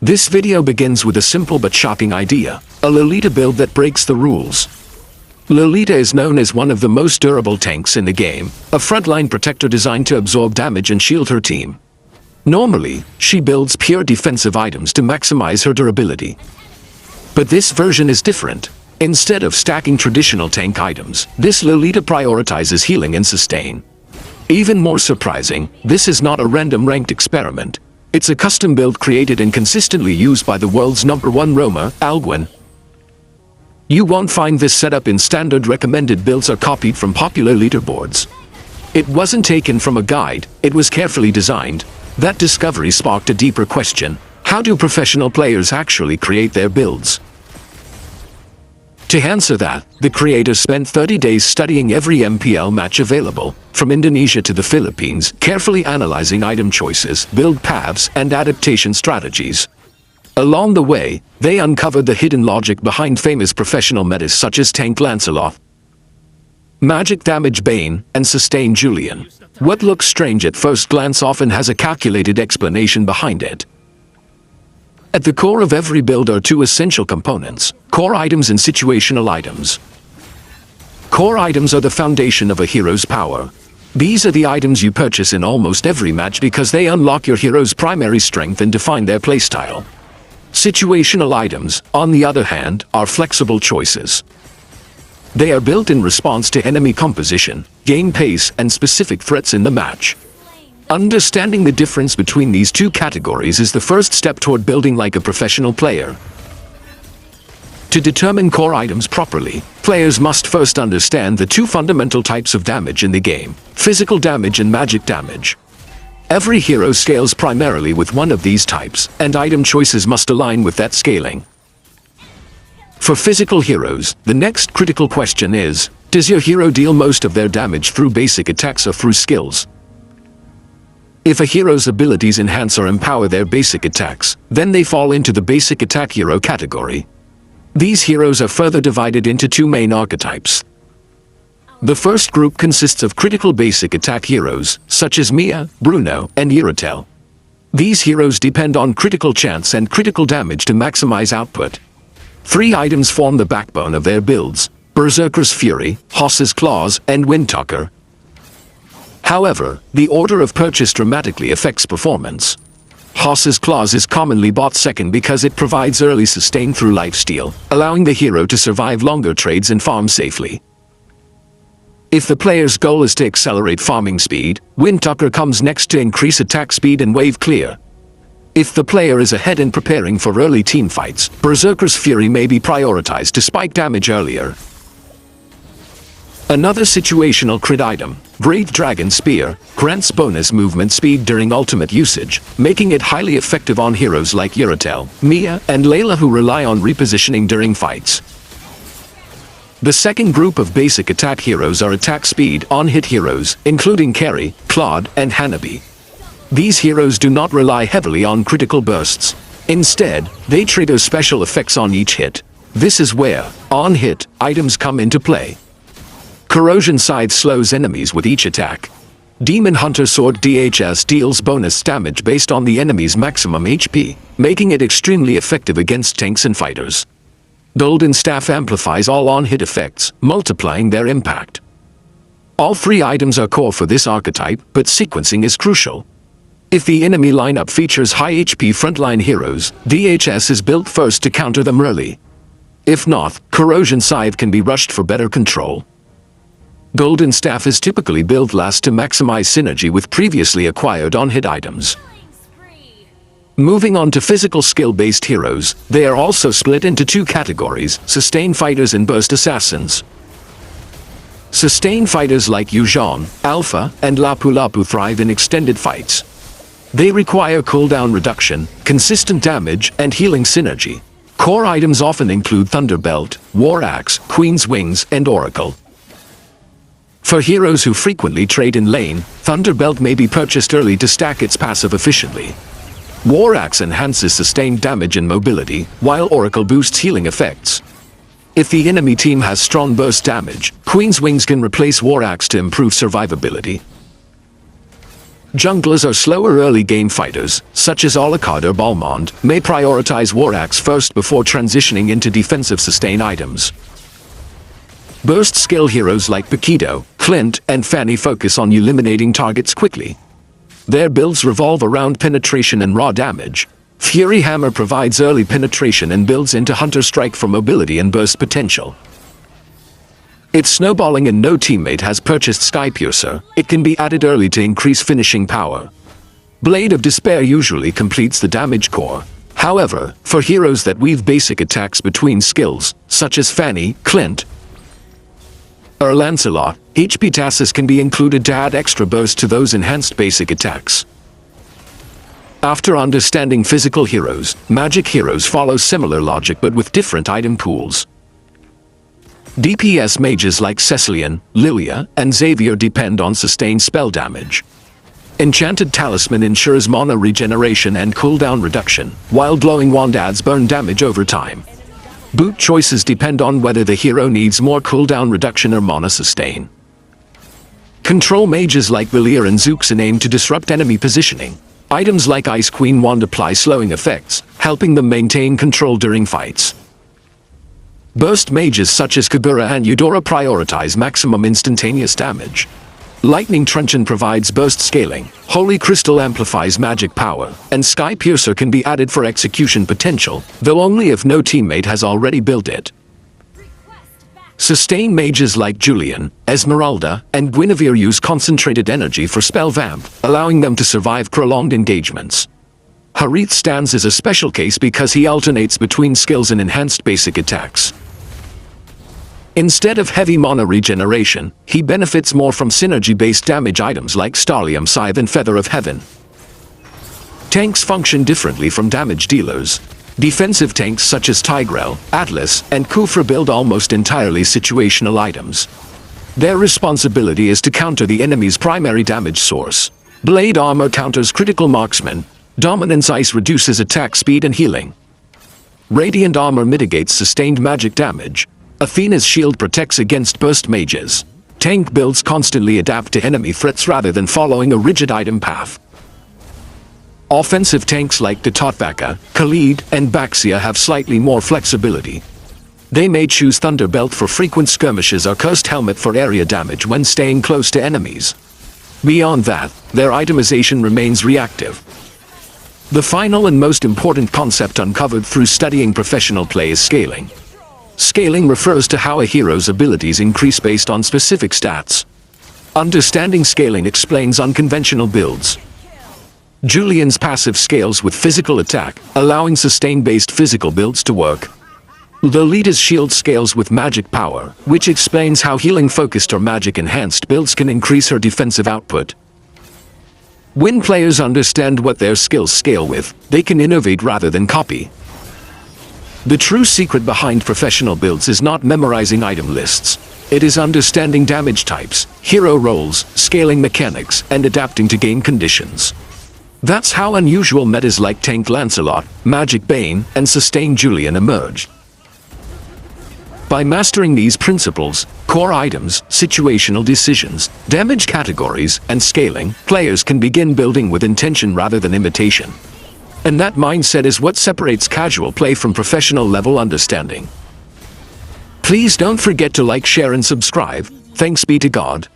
This video begins with a simple but shocking idea, a Lolita build that breaks the rules. Lolita is known as one of the most durable tanks in the game, a frontline protector designed to absorb damage and shield her team. Normally, she builds pure defensive items to maximize her durability. But this version is different. Instead of stacking traditional tank items, this Lolita prioritizes healing and sustain. Even more surprising, this is not a random ranked experiment. It's a custom build created and consistently used by the world's #1 roamer, Ougwen. You won't find this setup in standard recommended builds or copied from popular leaderboards. It wasn't taken from a guide, it was carefully designed. That discovery sparked a deeper question: how do professional players actually create their builds? To answer that, the creators spent 30 days studying every MPL match available, from Indonesia to the Philippines, carefully analyzing item choices, build paths, and adaptation strategies. Along the way, they uncovered the hidden logic behind famous professional metas such as Tank Lancelot, magic damage Bane, and sustain Julian. What looks strange at first glance often has a calculated explanation behind it. At the core of every build are two essential components: core items and situational items. Core items are the foundation of a hero's power. These are the items you purchase in almost every match because they unlock your hero's primary strength and define their playstyle. Situational items, on the other hand, are flexible choices. They are built in response to enemy composition, game pace, and specific threats in the match. Understanding the difference between these two categories is the first step toward building like a professional player. To determine core items properly, players must first understand the two fundamental types of damage in the game: physical damage and magic damage. Every hero scales primarily with one of these types, and item choices must align with that scaling. For physical heroes, the next critical question is, does your hero deal most of their damage through basic attacks or through skills? If a hero's abilities enhance or empower their basic attacks, then they fall into the basic attack hero category. These heroes are further divided into two main archetypes. The first group consists of critical basic attack heroes, such as Mia, Bruno, and Iratel. These heroes depend on critical chance and critical damage to maximize output. Three items form the backbone of their builds: Berserker's Fury, Hoss's Claws, and Windtalker. However, the order of purchase dramatically affects performance. Hoss's Claws is commonly bought second because it provides early sustain through lifesteal, allowing the hero to survive longer trades and farm safely. If the player's goal is to accelerate farming speed, Windtalker comes next to increase attack speed and wave clear. If the player is ahead and preparing for early team fights, Berserker's Fury may be prioritized to spike damage earlier. Another situational crit item, Great Dragon Spear, grants bonus movement speed during ultimate usage, making it highly effective on heroes like Iratel, Mia, and Layla who rely on repositioning during fights. The second group of basic attack heroes are attack speed on-hit heroes, including Carry, Claude, and Hanabi. These heroes do not rely heavily on critical bursts. Instead, they trigger special effects on each hit. This is where on-hit items come into play. Corrosion Scythe slows enemies with each attack. Demon Hunter Sword DHS deals bonus damage based on the enemy's maximum HP, making it extremely effective against tanks and fighters. Golden Staff amplifies all on-hit effects, multiplying their impact. All three items are core for this archetype, but sequencing is crucial. If the enemy lineup features high HP frontline heroes, DHS is built first to counter them early. If not, Corrosion Scythe can be rushed for better control. Golden Staff is typically built last to maximize synergy with previously acquired on-hit items. Moving on to physical skill-based heroes, they are also split into two categories: sustain fighters and burst assassins. Sustain fighters like Yuuzhan, Alpha, and Lapu Lapu thrive in extended fights. They require cooldown reduction, consistent damage, and healing synergy. Core items often include Thunderbelt, War Axe, Queen's Wings, and Oracle. For heroes who frequently trade in lane, Thunderbelt may be purchased early to stack its passive efficiently. War Axe enhances sustained damage and mobility, while Oracle boosts healing effects. If the enemy team has strong burst damage, Queen's Wings can replace War Axe to improve survivability. Junglers or slower early game fighters, such as Alucard or Balmond, may prioritize War Axe first before transitioning into defensive sustain items. Burst skill heroes like Paquito, Clint, and Fanny focus on eliminating targets quickly. Their builds revolve around penetration and raw damage. Fury Hammer provides early penetration and builds into Hunter Strike for mobility and burst potential. It's snowballing and no teammate has purchased Sky Piercer. It can be added early to increase finishing power. Blade of Despair usually completes the damage core. However, for heroes that weave basic attacks between skills, such as Fanny, Clint, or Lancelot, HP Tasses can be included to add extra burst to those enhanced basic attacks. After understanding physical heroes, magic heroes follow similar logic but with different item pools. DPS mages like Cecilian, Lilia, and Xavier depend on sustained spell damage. Enchanted Talisman ensures mana regeneration and cooldown reduction, while Glowing Wand adds burn damage over time. Boot choices depend on whether the hero needs more cooldown reduction or mana sustain. Control mages like Valir and Zuxin aim to disrupt enemy positioning. Items like Ice Queen Wand apply slowing effects, helping them maintain control during fights. Burst mages such as Kagura and Eudora prioritize maximum instantaneous damage. Lightning Truncheon provides burst scaling, Holy Crystal amplifies magic power, and Sky Piercer can be added for execution potential, though only if no teammate has already built it. Sustain mages like Julian, Esmeralda, and Guinevere use concentrated energy for spell vamp, allowing them to survive prolonged engagements. Harith stands as a special case because he alternates between skills and enhanced basic attacks. Instead of heavy mana regeneration, he benefits more from synergy-based damage items like Starlium Scythe and Feather of Heaven. Tanks function differently from damage dealers. Defensive tanks such as Tigrel, Atlas, and Kufra build almost entirely situational items. Their responsibility is to counter the enemy's primary damage source. Blade Armor counters critical marksmen. Dominance Ice reduces attack speed and healing. Radiant Armor mitigates sustained magic damage. Athena's shield protects against burst mages. Tank builds constantly adapt to enemy threats rather than following a rigid item path. Offensive tanks like Tatvaka, Khalid, and Baxia have slightly more flexibility. They may choose Thunderbelt for frequent skirmishes or Cursed Helmet for area damage when staying close to enemies. Beyond that, their itemization remains reactive. The final and most important concept uncovered through studying professional play is scaling. Scaling refers to how a hero's abilities increase based on specific stats. Understanding scaling explains unconventional builds. Julian's passive scales with physical attack, allowing sustain-based physical builds to work. Lolita's shield scales with magic power, which explains how healing-focused or magic-enhanced builds can increase her defensive output. When players understand what their skills scale with, they can innovate rather than copy. The true secret behind professional builds is not memorizing item lists. It is understanding damage types, hero roles, scaling mechanics, and adapting to game conditions. That's how unusual metas like Tank Lancelot, Magic Bane, and Sustain Julian emerged. By mastering these principles, core items, situational decisions, damage categories, and scaling, players can begin building with intention rather than imitation. And that mindset is what separates casual play from professional level understanding. Please don't forget to like, share, and subscribe. Thanks be to God.